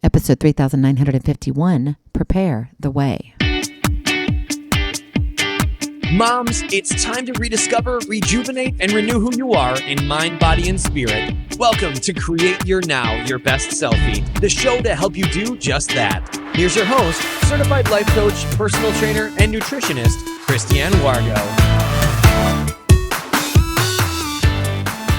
Episode 3951, Prepare the Way. Moms, it's time to rediscover, rejuvenate, and renew who you are in mind, body, and spirit. Welcome to Create Your Now, Your Best Selfie, the show to help you do just that. Here's your host, certified life coach, personal trainer, and nutritionist, Christiane Wargo.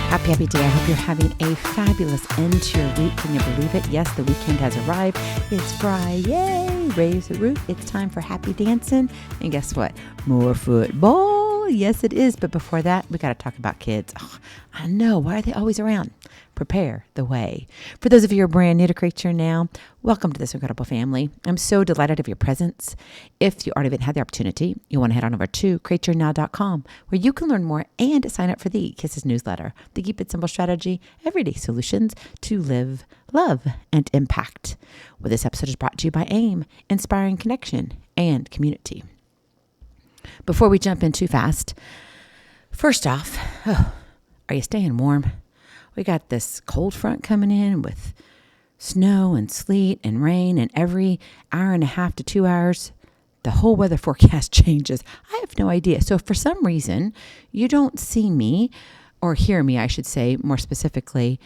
Happy day. I hope you're having a fabulous end to your week. Can you believe it? Yes, the weekend has arrived. It's Friday. Raise the roof. It's time for happy dancing. And guess what? More football. Yes, it is. But before that, we got to talk about kids. Oh, I know. Why are they always around? Prepare the way. For those of you who are brand new to Create Your Now, welcome to this incredible family. I'm so delighted of your presence. If you already haven't had the opportunity, you want to head on over to createyournow.com, where you can learn more and sign up for the Kisses newsletter, the Keep It Simple strategy, everyday solutions to live, love, and impact. Well, this episode is brought to you by AIM, inspiring connection and community. Before we jump in too fast, first off, are you staying warm? We got this cold front coming in with snow and sleet and rain, and every hour and a half to 2 hours, the whole weather forecast changes. I have no idea. So if for some reason you don't see me or hear me, I should say more specifically,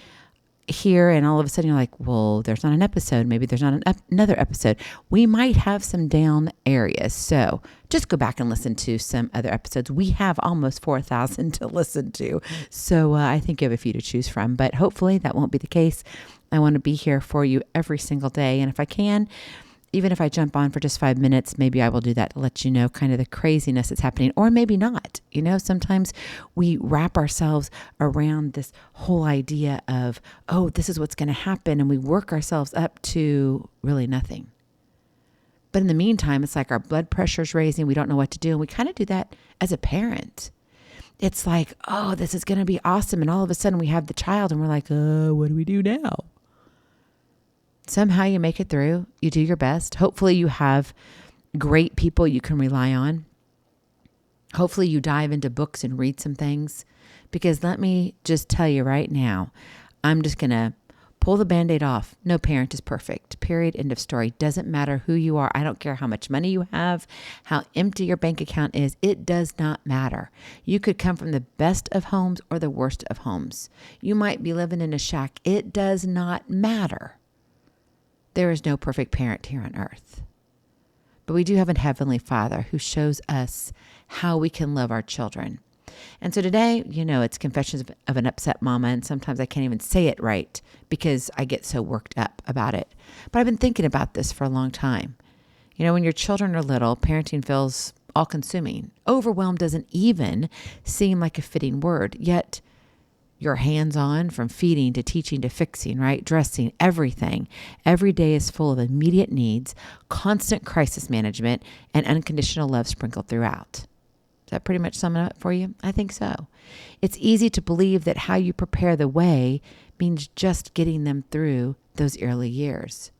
here, and all of a sudden you're like, well, there's not an episode. Maybe there's not another episode. We might have some down areas. So just go back and listen to some other episodes. We have almost 4,000 to listen to. So I think you have a few to choose from, but hopefully that won't be the case. I want to be here for you every single day. And if I can, even if I jump on for just 5 minutes, maybe I will do that to let you know kind of the craziness that's happening, or maybe not. You know, sometimes we wrap ourselves around this whole idea of, oh, this is what's going to happen. And we work ourselves up to really nothing. But in the meantime, it's like our blood pressure's raising. We don't know what to do. And we kind of do that as a parent. It's like, oh, this is going to be awesome. And all of a sudden we have the child and we're like, what do we do now? Somehow you make it through. You do your best. Hopefully you have great people you can rely on. Hopefully you dive into books and read some things. Because let me just tell you right now, I'm just going to pull the Band-Aid off. No parent is perfect. Period. End of story. Doesn't matter who you are. I don't care how much money you have, how empty your bank account is. It does not matter. You could come from the best of homes or the worst of homes. You might be living in a shack. It does not matter. There is no perfect parent here on earth. But we do have a Heavenly Father who shows us how we can love our children. And so today, you know, it's Confessions of an Upset Mama, and sometimes I can't even say it right because I get so worked up about it. But I've been thinking about this for a long time. You know, when your children are little, parenting feels all-consuming. Overwhelm doesn't even seem like a fitting word, yet you're hands-on from feeding to teaching to fixing, right? Dressing, everything. Every day is full of immediate needs, constant crisis management, and unconditional love sprinkled throughout. Does that pretty much sum it up for you? I think so. It's easy to believe that how you prepare the way means just getting them through those early years.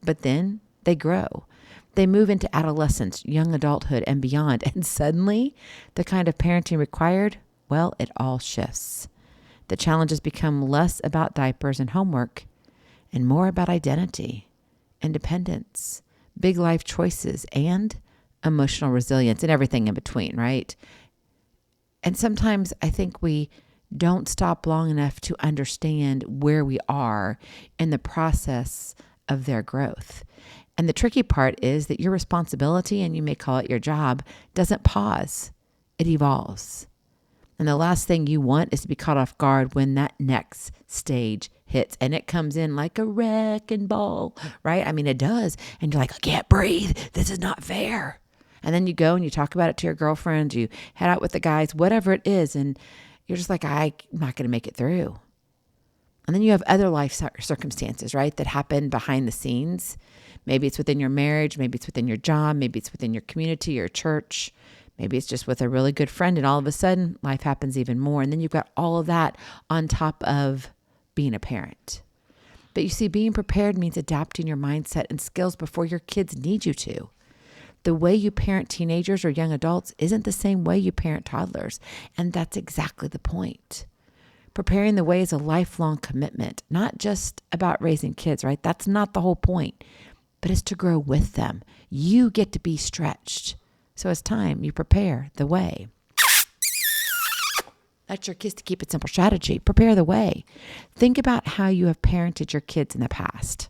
But then they grow. They move into adolescence, young adulthood, and beyond. And suddenly, the kind of parenting required, well, it all shifts. The challenges become less about diapers and homework and more about identity, independence, big life choices, and emotional resilience and everything in between, right? And sometimes I think we don't stop long enough to understand where we are in the process of their growth. And the tricky part is that your responsibility, and you may call it your job, doesn't pause. It evolves. And the last thing you want is to be caught off guard when that next stage hits. And it comes in like a wrecking ball, right? I mean, it does. And you're like, I can't breathe. This is not fair. And then you go and you talk about it to your girlfriend. You head out with the guys, whatever it is. And you're just like, I'm not going to make it through. And then you have other life circumstances, right, that happen behind the scenes. Maybe it's within your marriage. Maybe it's within your job. Maybe it's within your community or church. Maybe it's just with a really good friend, and all of a sudden life happens even more. And then you've got all of that on top of being a parent. But you see, being prepared means adapting your mindset and skills before your kids need you to. The way you parent teenagers or young adults isn't the same way you parent toddlers. And that's exactly the point. Preparing the way is a lifelong commitment, not just about raising kids, right? That's not the whole point, but it's to grow with them. You get to be stretched. So it's time you prepare the way. That's your Kiss to Keep It Simple strategy. Prepare the way. Think about how you have parented your kids in the past.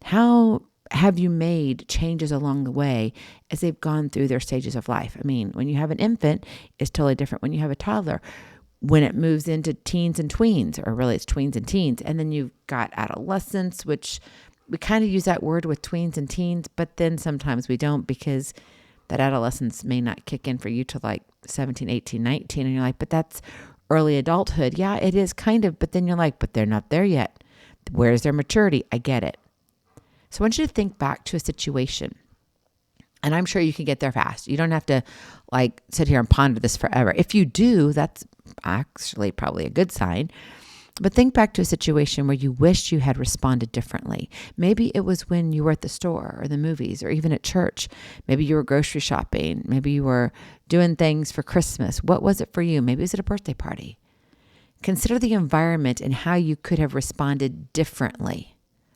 How have you made changes along the way as they've gone through their stages of life? I mean, when you have an infant, it's totally different when you have a toddler. When it moves into teens and tweens, or really it's tweens and teens, and then you've got adolescence, which we kind of use that word with tweens and teens, but then sometimes we don't because that adolescence may not kick in for you till like 17, 18, 19. And you're like, but that's early adulthood. Yeah, it is kind of, but then you're like, but they're not there yet. Where's their maturity? I get it. So I want you to think back to a situation. And I'm sure you can get there fast. You don't have to like sit here and ponder this forever. If you do, that's actually probably a good sign. But think back to a situation where you wished you had responded differently. Maybe it was when you were at the store or the movies or even at church. Maybe you were grocery shopping. Maybe you were doing things for Christmas. What was it for you? Maybe it was at a birthday party. Consider the environment and how you could have responded differently.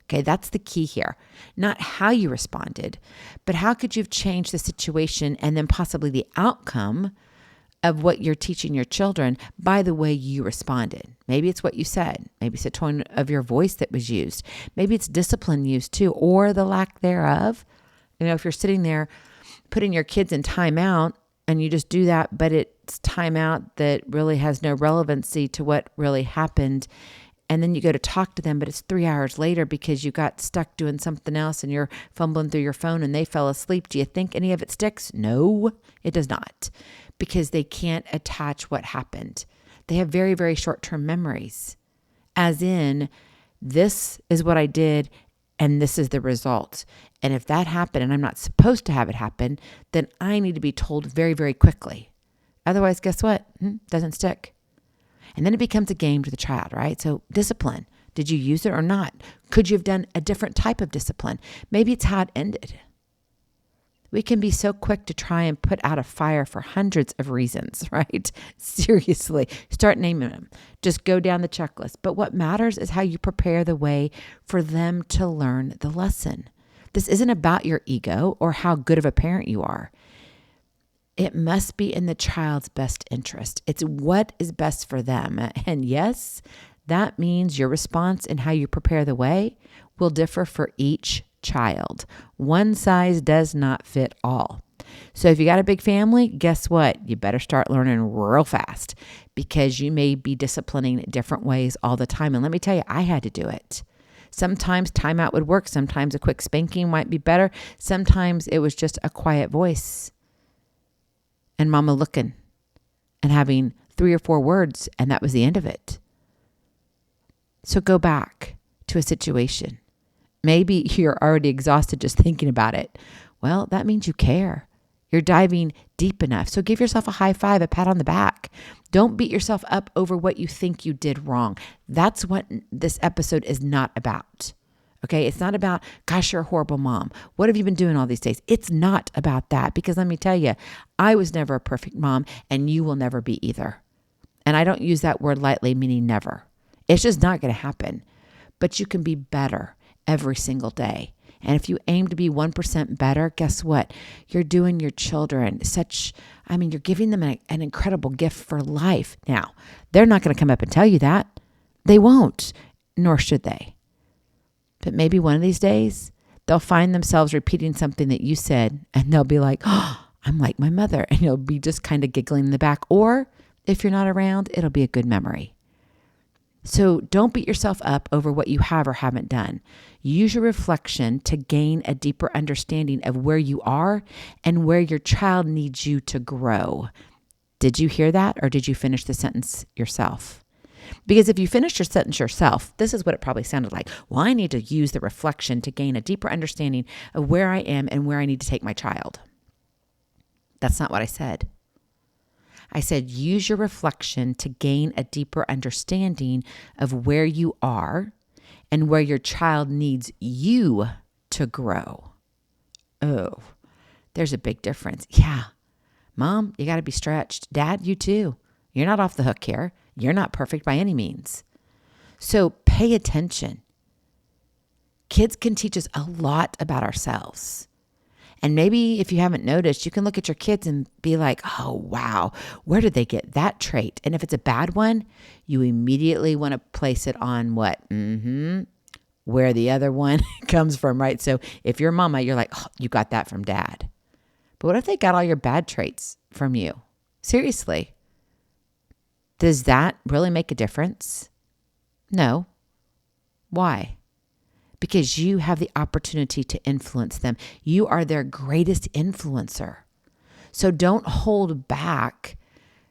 Okay, that's the key here. Not how you responded, but how could you have changed the situation and then possibly the outcome of what you're teaching your children by the way you responded. Maybe it's what you said. Maybe it's the tone of your voice that was used. Maybe it's discipline used too, or the lack thereof. If you're sitting there putting your kids in timeout and you just do that, but it's timeout that really has no relevancy to what really happened. And then you go to talk to them, but it's 3 hours later because you got stuck doing something else and you're fumbling through your phone and they fell asleep. Do you think any of it sticks? No, it does not, because they can't attach what happened. They have very, very short-term memories, as in, this is what I did and this is the result. And if that happened and I'm not supposed to have it happen, then I need to be told very, very quickly. Otherwise, guess what? Doesn't stick. And then it becomes a game to the child, right? So discipline, did you use it or not? Could you have done a different type of discipline? Maybe it's how it ended. We can be so quick to try and put out a fire for hundreds of reasons, right? Seriously, start naming them. Just go down the checklist. But what matters is how you prepare the way for them to learn the lesson. This isn't about your ego or how good of a parent you are. It must be in the child's best interest. It's what is best for them. And yes, that means your response and how you prepare the way will differ for each child. One size does not fit all. So if you got a big family, guess what? You better start learning real fast because you may be disciplining different ways all the time. And let me tell you, I had to do it. Sometimes timeout would work. Sometimes a quick spanking might be better. Sometimes it was just a quiet voice and mama looking and having 3 or 4 words, and that was the end of it. So go back to a situation. Maybe you're already exhausted just thinking about it. Well, that means you care. You're diving deep enough. So give yourself a high five, a pat on the back. Don't beat yourself up over what you think you did wrong. That's what this episode is not about. Okay, it's not about, gosh, you're a horrible mom. What have you been doing all these days? It's not about that, because let me tell you, I was never a perfect mom and you will never be either. And I don't use that word lightly, meaning never. It's just not going to happen. But you can be better every single day. And if you aim to be 1% better, guess what? You're doing your children you're giving them an incredible gift for life. Now, they're not going to come up and tell you that. They won't, nor should they. But maybe one of these days, they'll find themselves repeating something that you said, and they'll be like, oh, I'm like my mother. And you'll be just kind of giggling in the back. Or if you're not around, it'll be a good memory. So don't beat yourself up over what you have or haven't done. Use your reflection to gain a deeper understanding of where you are and where your child needs you to grow. Did you hear that, or did you finish the sentence yourself? Because if you finished your sentence yourself, this is what it probably sounded like. Well, I need to use the reflection to gain a deeper understanding of where I am and where I need to take my child. That's not what I said. I said, use your reflection to gain a deeper understanding of where you are and where your child needs you to grow. Oh, there's a big difference. Yeah. Mom, you got to be stretched. Dad, you too. You're not off the hook here. You're not perfect by any means. So pay attention. Kids can teach us a lot about ourselves. And maybe if you haven't noticed, you can look at your kids and be like, oh, wow, where did they get that trait? And if it's a bad one, you immediately want to place it on what? Where the other one comes from, right? So if you're mama, you're like, oh, you got that from dad. But what if they got all your bad traits from you? Seriously. Does that really make a difference? No. Why? Because you have the opportunity to influence them. You are their greatest influencer. So don't hold back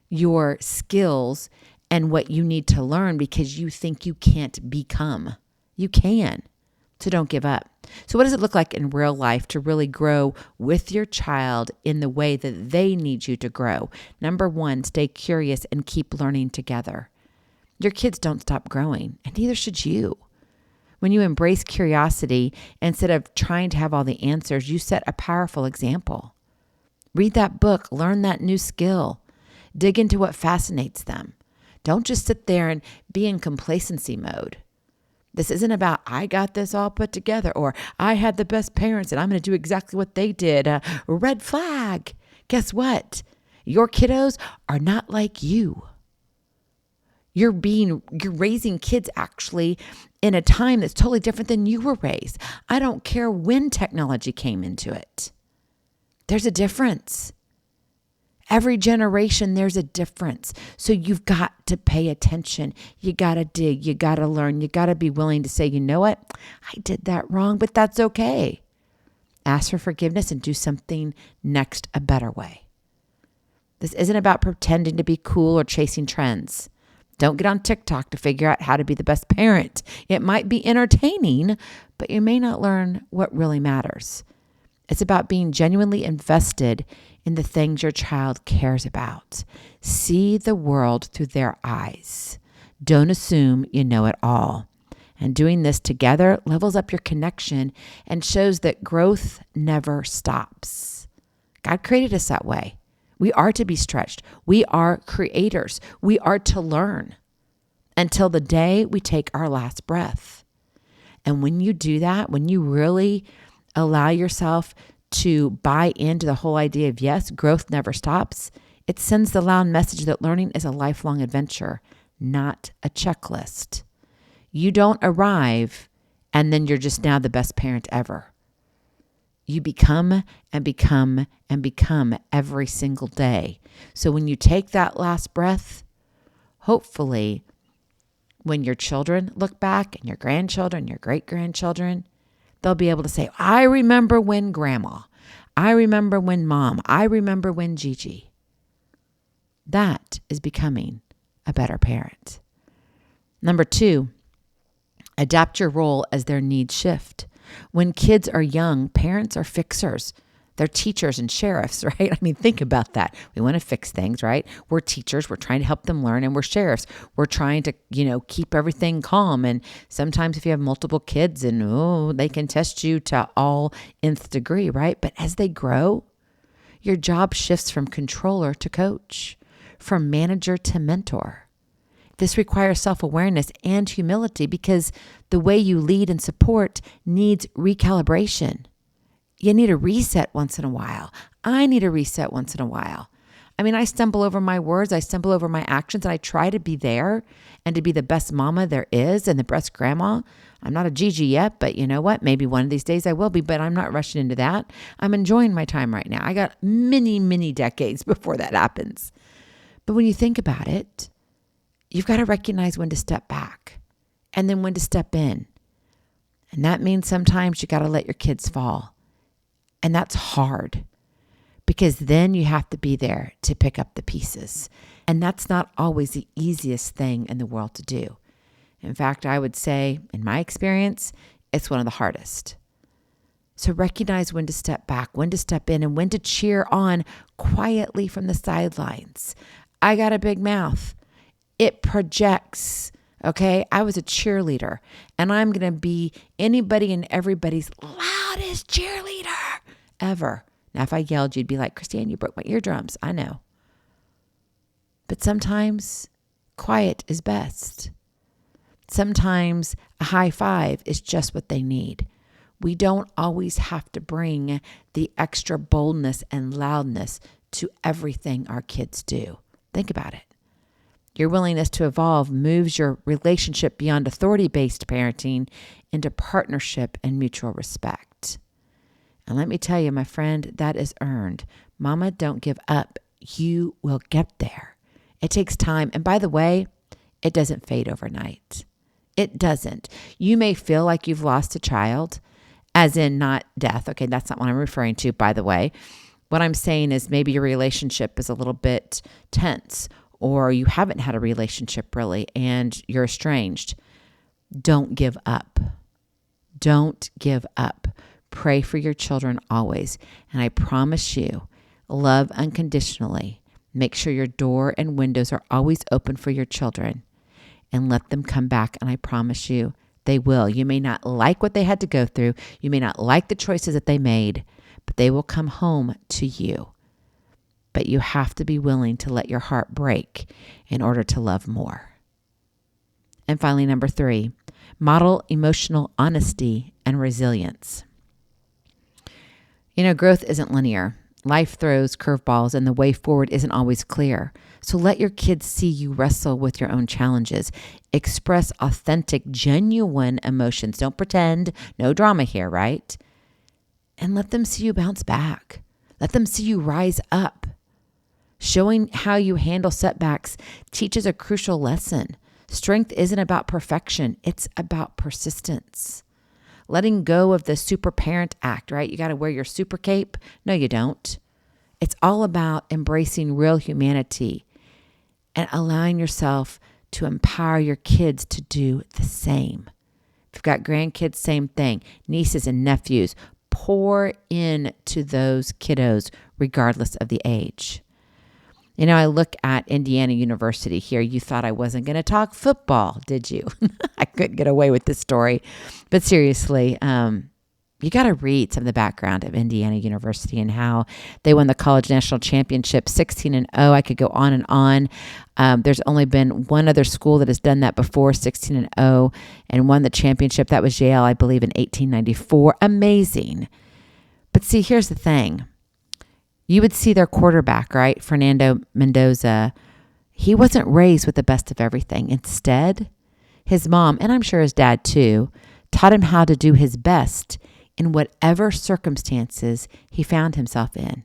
your skills and what you need to learn because you think you can't become. You can. So don't give up. So what does it look like in real life to really grow with your child in the way that they need you to grow? Number one, stay curious and keep learning together. Your kids don't stop growing, and neither should you. When you embrace curiosity, instead of trying to have all the answers, you set a powerful example. Read that book, learn that new skill, dig into what fascinates them. Don't just sit there and be in complacency mode. This isn't about, I got this all put together, or I had the best parents and I'm going to do exactly what they did. Red flag. Guess what? Your kiddos are not like you. You're raising kids actually in a time that's totally different than you were raised. I don't care when technology came into it. There's a difference. Every generation, there's a difference. So you've got to pay attention. You got to dig. You got to learn. You got to be willing to say, you know what? I did that wrong, but that's okay. Ask for forgiveness and do something next a better way. This isn't about pretending to be cool or chasing trends. Don't get on TikTok to figure out how to be the best parent. It might be entertaining, but you may not learn what really matters. It's about being genuinely invested in the things your child cares about. See the world through their eyes. Don't assume you know it all. And doing this together levels up your connection and shows that growth never stops. God created us that way. We are to be stretched. We are creators. We are to learn until the day we take our last breath. And when you do that, when you really allow yourself to buy into the whole idea of yes, growth never stops, it sends the loud message that learning is a lifelong adventure, not a checklist. You don't arrive and then you're just now the best parent ever. You become and become and become every single day. So when you take that last breath, hopefully when your children look back and your grandchildren, your great-grandchildren, they'll be able to say, I remember when grandma, I remember when mom, I remember when Gigi. That is becoming a better parent. Number 2, adapt your role as their needs shift. When kids are young, parents are fixers. They're teachers and sheriffs, right? I mean, think about that. We want to fix things, right? We're teachers. We're trying to help them learn, and we're sheriffs. We're trying to, keep everything calm. And sometimes if you have multiple kids and, they can test you to all nth degree, right? But as they grow, your job shifts from controller to coach, from manager to mentor. This requires self-awareness and humility because the way you lead and support needs recalibration. You need a reset once in a while. I need a reset once in a while. I mean, I stumble over my words, I stumble over my actions, and I try to be there and to be the best mama there is and the best grandma. I'm not a Gigi yet, but you know what? Maybe one of these days I will be, but I'm not rushing into that. I'm enjoying my time right now. I got many, many decades before that happens. But when you think about it, you've got to recognize when to step back and then when to step in. And that means sometimes you got to let your kids fall. And that's hard because then you have to be there to pick up the pieces. And that's not always the easiest thing in the world to do. In fact, I would say, in my experience, it's one of the hardest. So recognize when to step back, when to step in, and when to cheer on quietly from the sidelines. I got a big mouth. It projects, okay? I was a cheerleader, and I'm going to be anybody and everybody's loudest cheerleader ever. Now, if I yelled, you'd be like, Christine, you broke my eardrums. I know. But sometimes quiet is best. Sometimes a high five is just what they need. We don't always have to bring the extra boldness and loudness to everything our kids do. Think about it. Your willingness to evolve moves your relationship beyond authority-based parenting into partnership and mutual respect. And let me tell you, my friend, that is earned. Mama, don't give up. You will get there. It takes time. And by the way, it doesn't fade overnight. It doesn't. You may feel like you've lost a child, as in not death. Okay, that's not what I'm referring to, by the way. What I'm saying is maybe your relationship is a little bit tense, or you haven't had a relationship really and you're estranged. Don't give up. Don't give up. Pray for your children always. And I promise you, love unconditionally. Make sure your door and windows are always open for your children and let them come back. And I promise you, they will. You may not like what they had to go through. You may not like the choices that they made, but they will come home to you. But you have to be willing to let your heart break in order to love more. And finally, number 3, model emotional honesty and resilience. Growth isn't linear. Life throws curveballs and the way forward isn't always clear. So let your kids see you wrestle with your own challenges. Express authentic, genuine emotions. Don't pretend. No drama here, right? And let them see you bounce back. Let them see you rise up. Showing how you handle setbacks teaches a crucial lesson. Strength isn't about perfection. It's about persistence. Letting go of the super parent act, right? You got to wear your super cape. No, you don't. It's all about embracing real humanity and allowing yourself to empower your kids to do the same. If you've got grandkids, same thing. Nieces and nephews, pour into those kiddos regardless of the age. I look at Indiana University here. You thought I wasn't going to talk football, did you? I couldn't get away with this story. But seriously, you got to read some of the background of Indiana University and how they won the college national championship 16-0. I could go on and on. There's only been one other school that has done that before, 16-0, and won the championship. That was Yale, I believe, in 1894. Amazing. But see, here's the thing. You would see their quarterback, right? Fernando Mendoza. He wasn't raised with the best of everything. Instead, his mom, and I'm sure his dad too, taught him how to do his best in whatever circumstances he found himself in.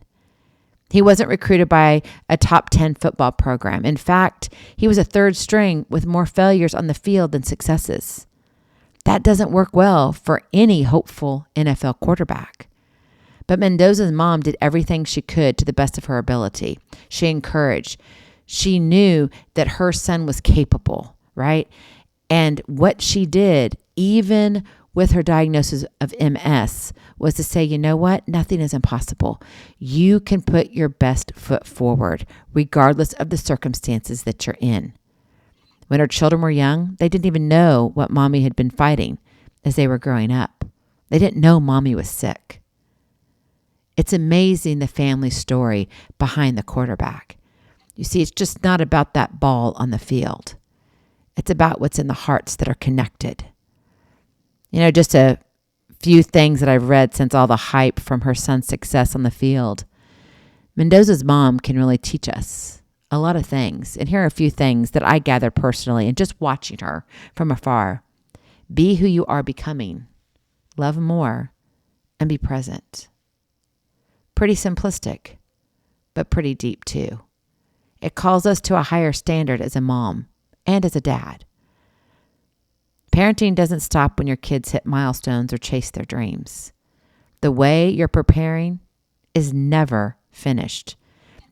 He wasn't recruited by a top 10 football program. In fact, he was a third string with more failures on the field than successes. That doesn't work well for any hopeful NFL quarterback. But Mendoza's mom did everything she could to the best of her ability. She encouraged. She knew that her son was capable, right? And what she did, even with her diagnosis of MS, was to say, you know what? Nothing is impossible. You can put your best foot forward, regardless of the circumstances that you're in. When her children were young, they didn't even know what mommy had been fighting as they were growing up. They didn't know mommy was sick. It's amazing the family story behind the quarterback. You see, it's just not about that ball on the field. It's about what's in the hearts that are connected. Just a few things that I've read since all the hype from her son's success on the field. Mendoza's mom can really teach us a lot of things. And here are a few things that I gathered personally and just watching her from afar. Be who you are becoming. Love more and be present. Pretty simplistic, but pretty deep too. It calls us to a higher standard as a mom and as a dad. Parenting doesn't stop when your kids hit milestones or chase their dreams. The way you're preparing is never finished.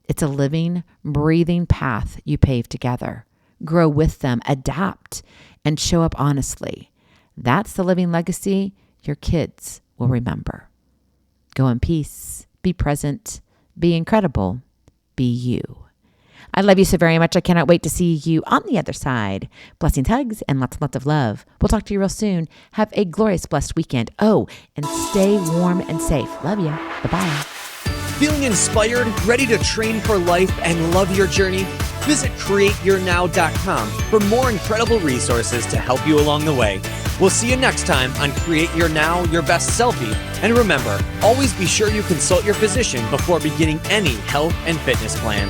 It's a living, breathing path you pave together. Grow with them, adapt, and show up honestly. That's the living legacy your kids will remember. Go in peace. Be present, be incredible, be you. I love you so very much. I cannot wait to see you on the other side. Blessings, hugs, and lots and lots of love. We'll talk to you real soon. Have a glorious, blessed weekend. Oh, and stay warm and safe. Love you. Bye-bye. Feeling inspired, ready to train for life and love your journey? Visit createyournow.com for more incredible resources to help you along the way. We'll see you next time on Create Your Now, Your Best Selfie. And remember, always be sure you consult your physician before beginning any health and fitness plan.